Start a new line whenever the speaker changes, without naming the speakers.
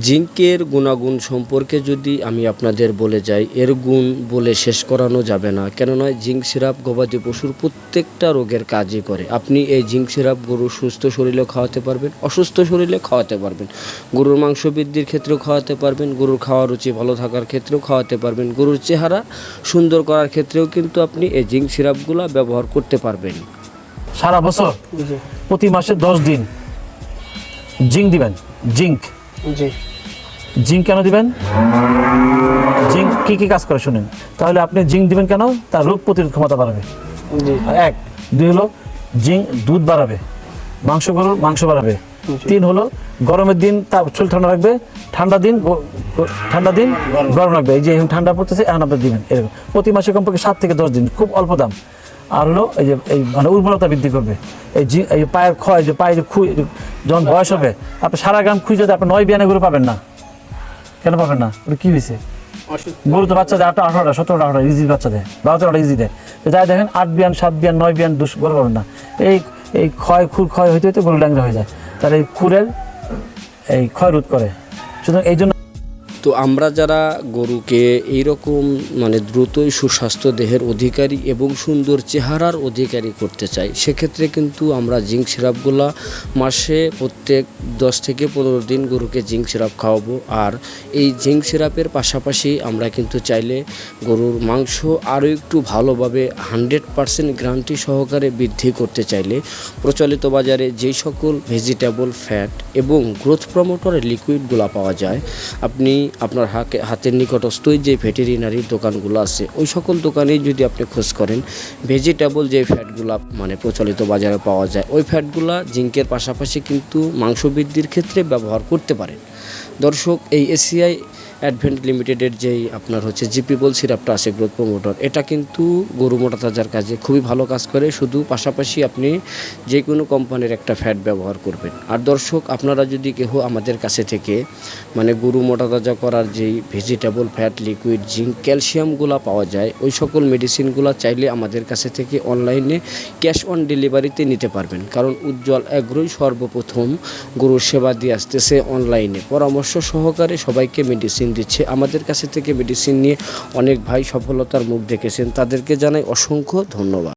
জিঙ্কের গুণাগুণ সম্পর্কে যদি আমি আপনাদের বলে যাই, এর গুণ বলে শেষ করানো যাবে না। কেননা জিঙ্ক সিরাপ গবাদি পশুর প্রত্যেকটা রোগের কাজই করে। আপনি এই জিঙ্ক সিরাপ গরুর সুস্থ শরীরেও খাওয়াতে পারবেন, অসুস্থ শরীরে খাওয়াতে পারবেন, গরুর মাংস বৃদ্ধির ক্ষেত্রেও খাওয়াতে পারবেন, গরুর খাওয়ার রুচি ভালো থাকার ক্ষেত্রেও খাওয়াতে পারবেন, গরুর চেহারা সুন্দর করার ক্ষেত্রেও কিন্তু আপনি এই জিঙ্ক সিরাপগুলো ব্যবহার করতে পারবেন।
সারা বছর প্রতি মাসে 10 দিন জিঙ্ক দিবেন। জিঙ্ক জিঙ্ক কেন দিবেন? জিঙ্ক কি কি কাজ করে শুনেন। তাহলে আপনি জিঙ্ক দিবেন কেন? তার রোগ প্রতিরোধ ক্ষমতা বাড়াবে। 1 2 হলো জিঙ্ক দুধ বাড়াবে, গরুর মাংস বাড়াবে। 3 হলো গরমের দিন তার চুল ঠান্ডা রাখবে, ঠান্ডা দিন গরম রাখবে। এই যে এখন ঠান্ডা পড়তেছে, এখন আপনি দিবেন এরকম প্রতি মাসে কমপক্ষে 7 থেকে 10 দিন, খুব অল্প দাম। আর হলো এই যে এই মানে উর্বরতা বৃদ্ধি করবে। এই পায়ের ক্ষয়, যে পায়ের যখন বয়স হবে, আপনি সারা গ্রাম খুঁজে যদি আপনি 9 বিয়ানে গরু পাবেন না। কেন পাবেন না? ওটা কি হয়েছে? গরু তো বাচ্চা দেয় 18টা 17টা ইজি বাচ্চা দেয়, 12টা ইজি দেয়। যাই দেখেন 8 বিয়ান 7 বিয়ান 9 বিয়ান গরু পাবেন না। এই খুর ক্ষয় হইতে হইতে গরু ল্যাংড়া হয়ে যায়। তার এই খুরের এই ক্ষয় রোধ করে। সুতরাং এই জন্য
তো আমরা যারা গরুকে এইরকম মানে দ্রুতই সুস্বাস্থ্য দেহের অধিকারী এবং সুন্দর চেহারার অধিকারী করতে চাই, সেক্ষেত্রে কিন্তু আমরা জিঙ্ক সিরাপগুলা মাসে প্রত্যেক 10 থেকে 15 দিন গরুকে জিঙ্ক সিরাপ খাওয়াবো। আর এই জিঙ্ক সিরাপের পাশাপাশি আমরা কিন্তু চাইলে গরুর মাংস আরও একটু ভালোভাবে 100% গ্যারান্টি সহকারে বৃদ্ধি করতে চাইলে প্রচলিত বাজারে যেই সকল ভেজিটেবল ফ্যাট এবং গ্রোথ প্রমোটরের লিকুইডগুলো পাওয়া যায়, আপনি আপনার হাতের নিকটস্থই যে ভেটেরিনারির দোকানগুলো আছে, ওই সকল দোকানেই যদি আপনি খোঁজ করেন, ভেজিটেবল যে ফ্যাটগুলো মানে প্রচলিত বাজারে পাওয়া যায়, ওই ফ্যাটগুলো জিঙ্কের পাশাপাশি কিন্তু মাংস বৃদ্ধির ক্ষেত্রে ব্যবহার করতে পারেন। দর্শক, এই এসিআই অ্যাডভেন্ট লিমিটেডের যেই আপনার হচ্ছে জিপিবল সিরাপটা আছে গ্রোথ প্রমোটর, এটা কিন্তু গরু মোটা তাজার কাজে খুবই ভালো কাজ করে। শুধু পাশাপাশি আপনি যে কোনো কোম্পানির একটা ফ্যাট ব্যবহার করবেন। আর দর্শক, আপনারা যদি কেউ আমাদের কাছে থেকে মানে গরু মোটা তাজা করার যেই ভেজিটেবল ফ্যাট, লিকুইড, জিঙ্ক, ক্যালসিয়ামগুলো পাওয়া যায়, ওই সকল মেডিসিনগুলো চাইলে আমাদের কাছে থেকে অনলাইনে ক্যাশ অন ডেলিভারিতে নিতে পারবেন। কারণ উজ্জ্বল এগ্রোই সর্বপ্রথম গরুর সেবা দিয়ে আসতেছে অনলাইনে, পরামর্শ সহকারে সবাইকে মেডিসিন দিচ্ছে। আমাদের কাছে থেকে মেডিসিন নিয়ে অনেক ভাই সফলতার মুখ দেখেছেন, তাদেরকে জানাই অসংখ্য ধন্যবাদ।